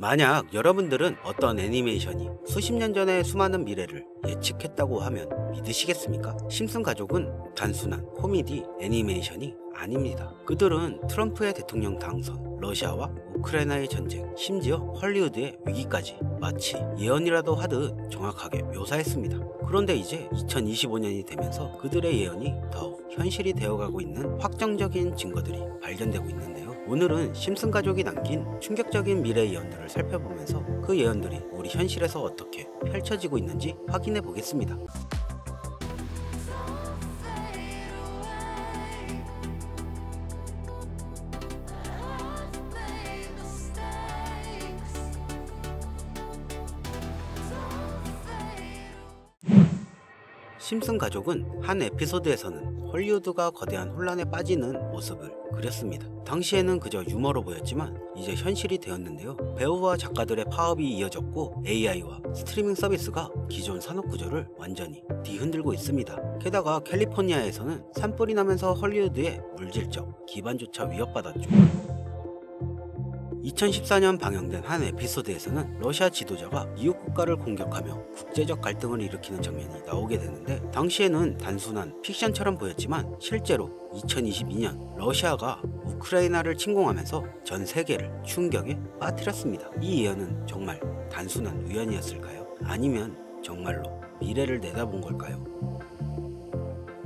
만약 여러분들은 어떤 애니메이션이 수십 년 전의 수많은 미래를 예측했다고 하면 믿으시겠습니까? 심슨 가족은 단순한 코미디 애니메이션이 아닙니다. 그들은 트럼프의 대통령 당선, 러시아와 우크라이나의 전쟁, 심지어 헐리우드의 위기까지 마치 예언이라도 하듯 정확하게 묘사했습니다. 그런데 이제 2025년이 되면서 그들의 예언이 더욱 현실이 되어가고 있는 확정적인 증거들이 발견되고 있는데요. 오늘은 심슨 가족이 남긴 충격적인 미래 예언들을 살펴보면서 그 예언들이 우리 현실에서 어떻게 펼쳐지고 있는지 확인해 보겠습니다. 심슨 가족은 한 에피소드에서는 헐리우드가 거대한 혼란에 빠지는 모습을 그렸습니다. 당시에는 그저 유머로 보였지만 이제 현실이 되었는데요. 배우와 작가들의 파업이 이어졌고 AI와 스트리밍 서비스가 기존 산업 구조를 완전히 뒤흔들고 있습니다. 게다가 캘리포니아에서는 산불이 나면서 헐리우드의 물질적 기반조차 위협받았죠. 2014년 방영된 한 에피소드에서는 러시아 지도자가 이웃 국가를 공격하며 국제적 갈등을 일으키는 장면이 나오게 되는데, 당시에는 단순한 픽션처럼 보였지만 실제로 2022년 러시아가 우크라이나를 침공하면서 전 세계를 충격에 빠뜨렸습니다. 이 예언은 정말 단순한 우연이었을까요? 아니면 정말로 미래를 내다본 걸까요?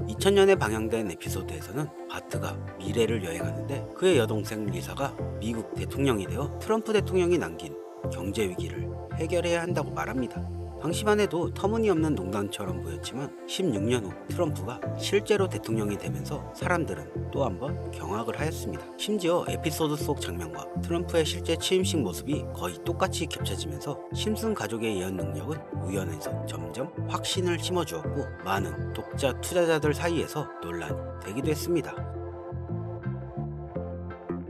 2000년에 방영된 에피소드에서는 바트가 미래를 여행하는데 그의 여동생 리사가 미국 대통령이 되어 트럼프 대통령이 남긴 경제 위기를 해결해야 한다고 말합니다. 당시만 해도 터무니없는 농담처럼 보였지만 16년 후 트럼프가 실제로 대통령이 되면서 사람들은 또 한 번 경악을 하였습니다. 심지어 에피소드 속 장면과 트럼프의 실제 취임식 모습이 거의 똑같이 겹쳐지면서 심슨 가족의 예언 능력은 우연에서 점점 확신을 심어주었고 많은 독자 투자자들 사이에서 논란이 되기도 했습니다.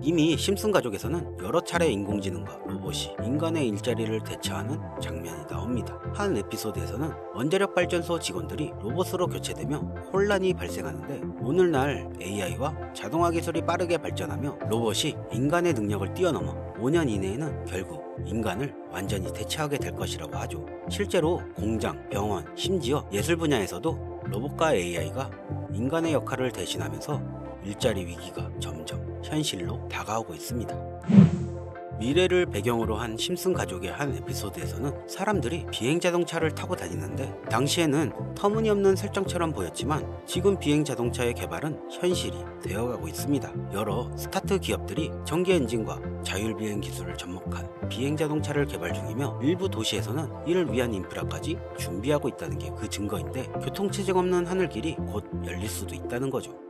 이미 심슨 가족에서는 여러 차례 인공지능과 로봇이 인간의 일자리를 대체하는 장면이 나옵니다. 한 에피소드에서는 원자력 발전소 직원들이 로봇으로 교체되며 혼란이 발생하는데, 오늘날 AI와 자동화 기술이 빠르게 발전하며 로봇이 인간의 능력을 뛰어넘어 5년 이내에는 결국 인간을 완전히 대체하게 될 것이라고 하죠. 실제로 공장, 병원, 심지어 예술 분야에서도 로봇과 AI가 인간의 역할을 대신하면서 일자리 위기가 점점 현실로 다가오고 있습니다. 미래를 배경으로 한 심슨 가족의 한 에피소드에서는 사람들이 비행자동차를 타고 다니는데, 당시에는 터무니없는 설정처럼 보였지만 지금 비행자동차의 개발은 현실이 되어가고 있습니다. 여러 스타트 기업들이 전기 엔진과 자율비행 기술을 접목한 비행자동차를 개발 중이며 일부 도시에서는 이를 위한 인프라까지 준비하고 있다는 게 그 증거인데, 교통체증 없는 하늘길이 곧 열릴 수도 있다는 거죠.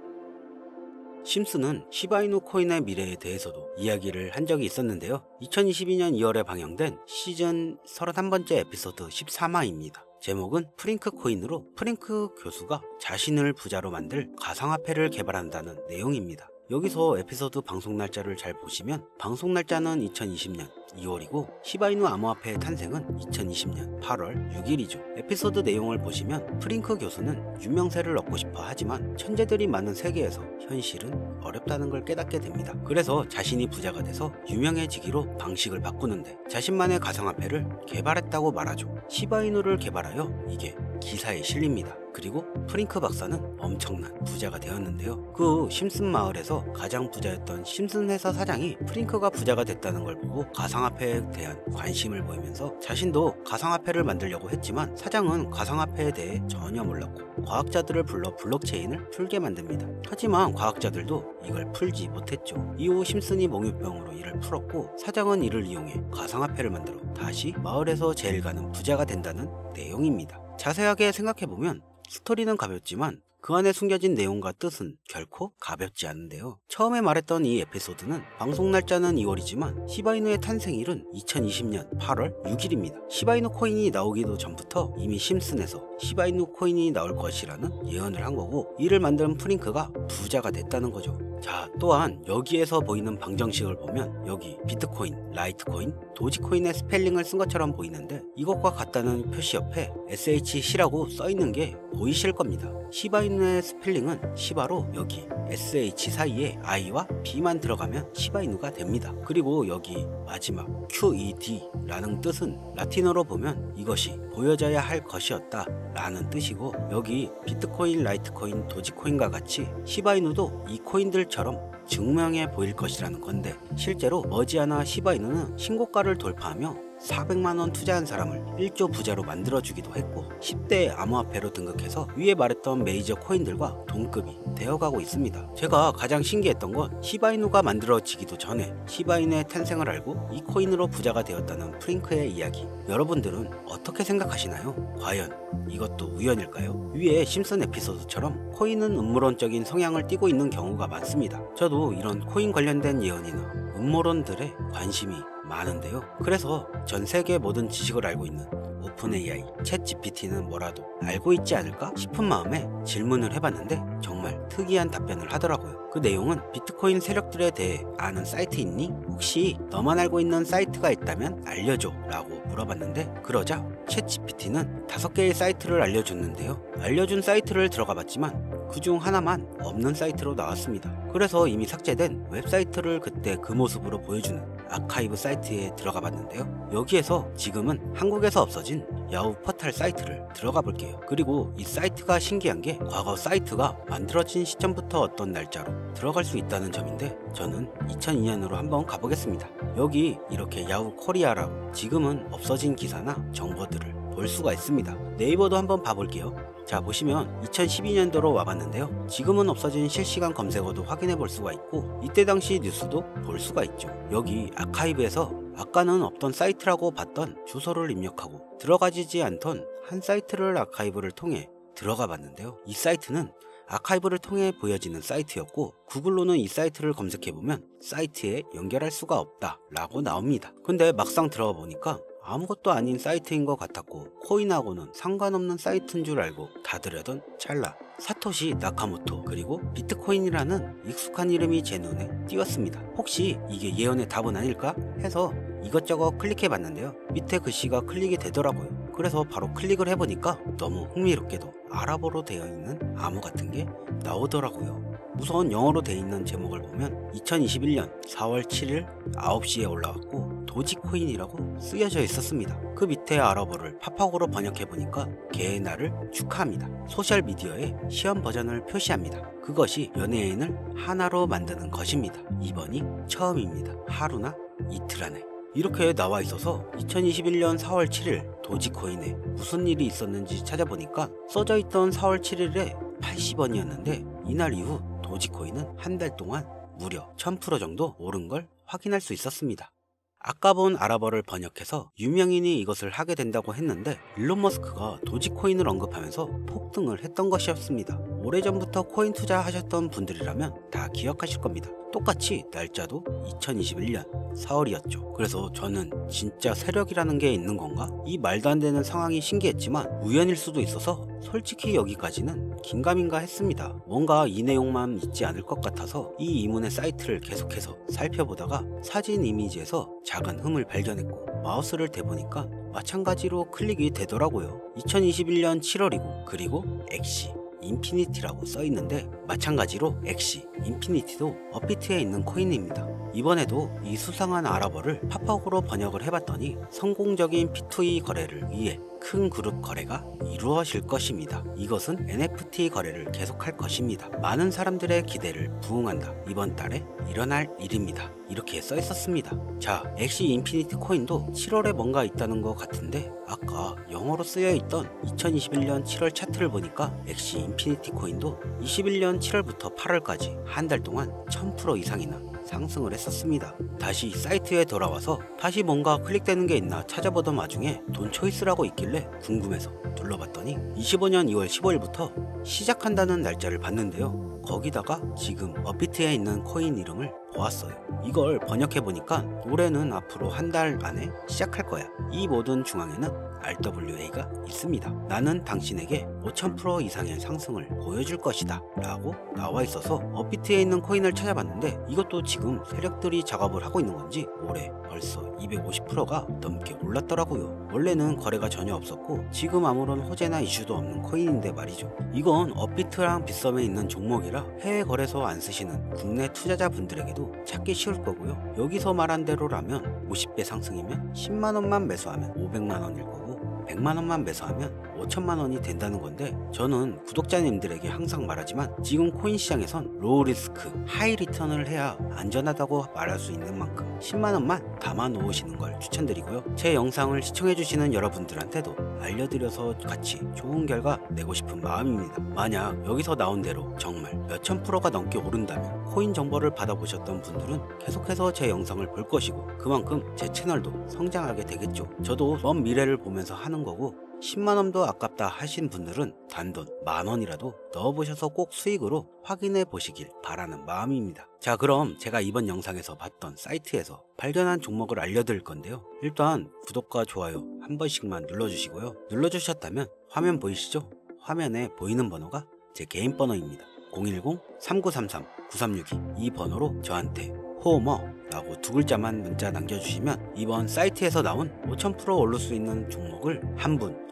심슨은 시바이누 코인의 미래에 대해서도 이야기를 한 적이 있었는데요. 2022년 2월에 방영된 시즌 31번째 에피소드 14화입니다. 제목은 프링크 코인으로 프링크 교수가 자신을 부자로 만들 가상화폐를 개발한다는 내용입니다. 여기서 에피소드 방송 날짜를 잘 보시면 방송 날짜는 2020년 2월이고 시바이누 암호화폐의 탄생은 2020년 8월 6일이죠. 에피소드 내용을 보시면 프링크 교수는 유명세를 얻고 싶어 하지만 천재들이 많은 세계에서 현실은 어렵다는 걸 깨닫게 됩니다. 그래서 자신이 부자가 돼서 유명해지기로 방식을 바꾸는데 자신만의 가상화폐를 개발했다고 말하죠. 시바이누를 개발하여 이게 기사에 실립니다. 그리고 프링크 박사는 엄청난 부자가 되었는데요. 그 심슨 마을에서 가장 부자였던 심슨 회사 사장이 프링크가 부자가 됐다는 걸 보고 가상화폐에 대한 관심을 보이면서 자신도 가상화폐를 만들려고 했지만 사장은 가상화폐에 대해 전혀 몰랐고 과학자들을 불러 블록체인을 풀게 만듭니다. 하지만 과학자들도 이걸 풀지 못했죠. 이후 심슨이 몽유병으로 이를 풀었고 사장은 이를 이용해 가상화폐를 만들어 다시 마을에서 제일 가는 부자가 된다는 내용입니다. 자세하게 생각해보면 스토리는 가볍지만 그 안에 숨겨진 내용과 뜻은 결코 가볍지 않은데요. 처음에 말했던 이 에피소드는 방송 날짜는 2월이지만 시바이누의 탄생일은 2020년 8월 6일입니다. 시바이누 코인이 나오기도 전부터 이미 심슨에서 시바이누 코인이 나올 것이라는 예언을 한 거고, 이를 만든 프링크가 부자가 됐다는 거죠. 자, 또한 여기에서 보이는 방정식을 보면 여기 비트코인, 라이트코인, 도지코인의 스펠링을 쓴 것처럼 보이는데 이것과 같다는 표시 옆에 SHC라고 써있는 게 보이실 겁니다. 시바이누의 스펠링은 시바로 여기 SH 사이에 I와 B만 들어가면 시바이누가 됩니다. 그리고 여기 마지막 QED라는 뜻은 라틴어로 보면 이것이 보여져야 할 것이었다 라는 뜻이고, 여기 비트코인, 라이트코인, 도지코인과 같이 시바이누도 이 코인들처럼 증명해 보일 것이라는 건데, 실제로 머지않아 시바이누는 신고가를 돌파하며 400만원 투자한 사람을 1조 부자로 만들어주기도 했고, 10대 암호화폐로 등극해서 위에 말했던 메이저 코인들과 동급이 되어가고 있습니다. 제가 가장 신기했던 건 시바이누가 만들어지기도 전에 시바이누의 탄생을 알고 이 코인으로 부자가 되었다는 프링크의 이야기. 여러분들은 어떻게 생각하시나요? 과연 이것도 우연일까요? 위에 심슨 에피소드처럼 코인은 음모론적인 성향을 띠고 있는 경우가 많습니다. 저도 이런 코인 관련된 예언이나 음모론들에 관심이 많은데요. 그래서 전 세계 모든 지식을 알고 있는 오픈 AI, 챗 GPT는 뭐라도 알고 있지 않을까 싶은 마음에 질문을 해봤는데 정말 특이한 답변을 하더라고요. 그 내용은 비트코인 세력들에 대해 아는 사이트 있니? 혹시 너만 알고 있는 사이트가 있다면 알려줘 라고 물어봤는데, 그러자 챗 GPT는 5개의 사이트를 알려줬는데요. 알려준 사이트를 들어가 봤지만 그중 하나만 없는 사이트로 나왔습니다. 그래서 이미 삭제된 웹사이트를 그때 그 모습으로 보여주는 아카이브 사이트에 들어가 봤는데요. 여기에서 지금은 한국에서 없어진 야후 포털 사이트를 들어가 볼게요. 그리고 이 사이트가 신기한 게 과거 사이트가 만들어진 시점부터 어떤 날짜로 들어갈 수 있다는 점인데, 저는 2002년으로 한번 가보겠습니다. 여기 이렇게 야후 코리아라고 지금은 없어진 기사나 정보들을 볼 수가 있습니다. 네이버도 한번 봐볼게요. 자, 보시면 2012년도로 와봤는데요. 지금은 없어진 실시간 검색어도 확인해 볼 수가 있고, 이때 당시 뉴스도 볼 수가 있죠. 여기 아카이브에서 아까는 없던 사이트라고 봤던 주소를 입력하고 들어가지지 않던 한 사이트를 아카이브를 통해 들어가 봤는데요. 이 사이트는 아카이브를 통해 보여지는 사이트였고, 구글로는 이 사이트를 검색해보면 사이트에 연결할 수가 없다 라고 나옵니다. 근데 막상 들어가 보니까 아무것도 아닌 사이트인 것 같았고, 코인하고는 상관없는 사이트인 줄 알고 닫으려던 찰나 사토시 나카모토 그리고 비트코인이라는 익숙한 이름이 제 눈에 띄었습니다. 혹시 이게 예언의 답은 아닐까 해서 이것저것 클릭해 봤는데요. 밑에 글씨가 클릭이 되더라고요. 그래서 바로 클릭을 해보니까 너무 흥미롭게도 아랍어로 되어 있는 암호 같은 게 나오더라고요. 우선 영어로 되어 있는 제목을 보면 2021년 4월 7일 9시에 올라왔고 도지코인이라고 쓰여져 있었습니다. 그 밑에 아랍어를 팝하고로 번역해보니까 개의 날을 축하합니다. 소셜미디어에 시험 버전을 표시합니다. 그것이 연예인을 하나로 만드는 것입니다. 이번이 처음입니다. 하루나 이틀 안에. 이렇게 나와 있어서 2021년 4월 7일 도지코인에 무슨 일이 있었는지 찾아보니까 써져 있던 4월 7일에 80원이었는데 이날 이후 도지코인은 한 달 동안 무려 1000% 정도 오른 걸 확인할 수 있었습니다. 아까 본 아랍어를 번역해서 유명인이 이것을 하게 된다고 했는데, 일론 머스크가 도지코인을 언급하면서 폭등을 했던 것이었습니다. 오래전부터 코인 투자하셨던 분들이라면 다 기억하실 겁니다. 똑같이 날짜도 2021년 4월이었죠. 그래서 저는 진짜 세력이라는 게 있는 건가? 이 말도 안 되는 상황이 신기했지만 우연일 수도 있어서 솔직히 여기까지는 긴가민가 했습니다. 뭔가 이 내용만 있지 않을 것 같아서 이 이문의 사이트를 계속해서 살펴보다가 사진 이미지에서 작은 흠을 발견했고 마우스를 대보니까 마찬가지로 클릭이 되더라고요. 2021년 7월이고 그리고 엑시 인피니티라고 써있는데 마찬가지로 엑시 인피니티도 업비트에 있는 코인입니다. 이번에도 이 수상한 아랍어를 팝하고로 번역을 해봤더니 성공적인 P2E 거래를 위해 큰 그룹 거래가 이루어질 것입니다. 이것은 NFT 거래를 계속할 것입니다. 많은 사람들의 기대를 부응한다. 이번 달에 일어날 일입니다. 이렇게 써 있었습니다. 자, 엑시 인피니티 코인도 7월에 뭔가 있다는 것 같은데 아까 영어로 쓰여 있던 2021년 7월 차트를 보니까 엑시 인피니티 코인도 21년 7월부터 8월까지 한 달 동안 1000% 이상이나 상승을 했었습니다. 다시 사이트에 돌아와서 다시 뭔가 클릭되는 게 있나 찾아보던 와중에 돈 초이스라고 있길래 궁금해서 눌러봤더니 25년 2월 15일부터 시작한다는 날짜를 봤는데요. 거기다가 지금 업비트에 있는 코인 이름을 보았어요. 이걸 번역해보니까 올해는 앞으로 한 달 안에 시작할 거야. 이 모든 중앙에는 RWA가 있습니다. 나는 당신에게 5000% 이상의 상승을 보여줄 것이다 라고 나와 있어서 업비트에 있는 코인을 찾아봤는데 이것도 지금 세력들이 작업을 하고 있는 건지 올해 벌써 250%가 넘게 올랐더라고요. 원래는 거래가 전혀 없었고 지금 아무런 호재나 이슈도 없는 코인인데 말이죠. 이건 업비트랑 빗썸에 있는 종목이라 해외 거래소 안 쓰시는 국내 투자자분들에게도 찾기 쉬울 거고요. 여기서 말한 대로라면 50배 상승이면 10만원만 매수하면 500만원일 거고 100만원만 매수하면 5천만원이 된다는 건데 저는 구독자님들에게 항상 말하지만 지금 코인 시장에선 로우 리스크 하이 리턴을 해야 안전하다고 말할 수 있는 만큼 10만원만 담아 놓으시는 걸 추천드리고요. 제 영상을 시청해주시는 여러분들한테도 알려드려서 같이 좋은 결과 내고 싶은 마음입니다. 만약 여기서 나온 대로 정말 몇천 프로가 넘게 오른다면 코인 정보를 받아보셨던 분들은 계속해서 제 영상을 볼 것이고 그만큼 제 채널도 성장하게 되겠죠. 저도 먼 미래를 보면서 하는 거고 10만원도 아깝다 하신 분들은 단돈 만원이라도 넣어보셔서 꼭 수익으로 확인해 보시길 바라는 마음입니다. 자, 그럼 제가 이번 영상에서 봤던 사이트에서 발견한 종목을 알려드릴 건데요. 일단 구독과 좋아요 한 번씩만 눌러주시고요. 눌러주셨다면 화면 보이시죠? 화면에 보이는 번호가 제 개인 번호입니다. 010-3933-9362 이 번호로 저한테 호머 라고 두 글자만 문자 남겨주시면 이번 사이트에서 나온 5000% 오를 수 있는 종목을 한 분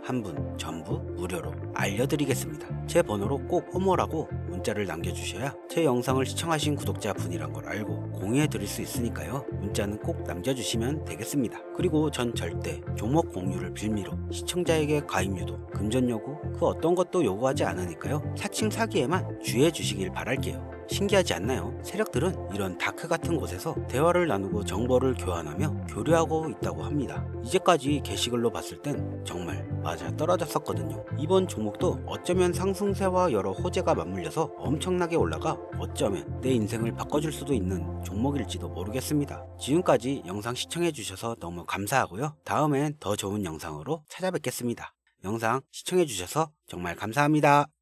전부 무료로 알려드리겠습니다. 제 번호로 꼭 호머라고 문자를 남겨주셔야 제 영상을 시청하신 구독자분이란 걸 알고 공유해 드릴 수 있으니까요. 문자는 꼭 남겨주시면 되겠습니다. 그리고 전 절대 종목 공유를 빌미로 시청자에게 가입 유도, 금전 요구 그 어떤 것도 요구하지 않으니까요. 사칭 사기에만 주의해 주시길 바랄게요. 신기하지 않나요? 세력들은 이런 다크 같은 곳에서 대화를 나누고 정보를 교환하며 교류하고 있다고 합니다. 이제까지 게시글로 봤을 땐 정말 맞아 떨어졌었거든요. 이번 종목도 어쩌면 상승세와 여러 호재가 맞물려서 엄청나게 올라가 어쩌면 내 인생을 바꿔줄 수도 있는 종목일지도 모르겠습니다. 지금까지 영상 시청해주셔서 너무 감사하고요. 다음엔 더 좋은 영상으로 찾아뵙겠습니다. 영상 시청해주셔서 정말 감사합니다.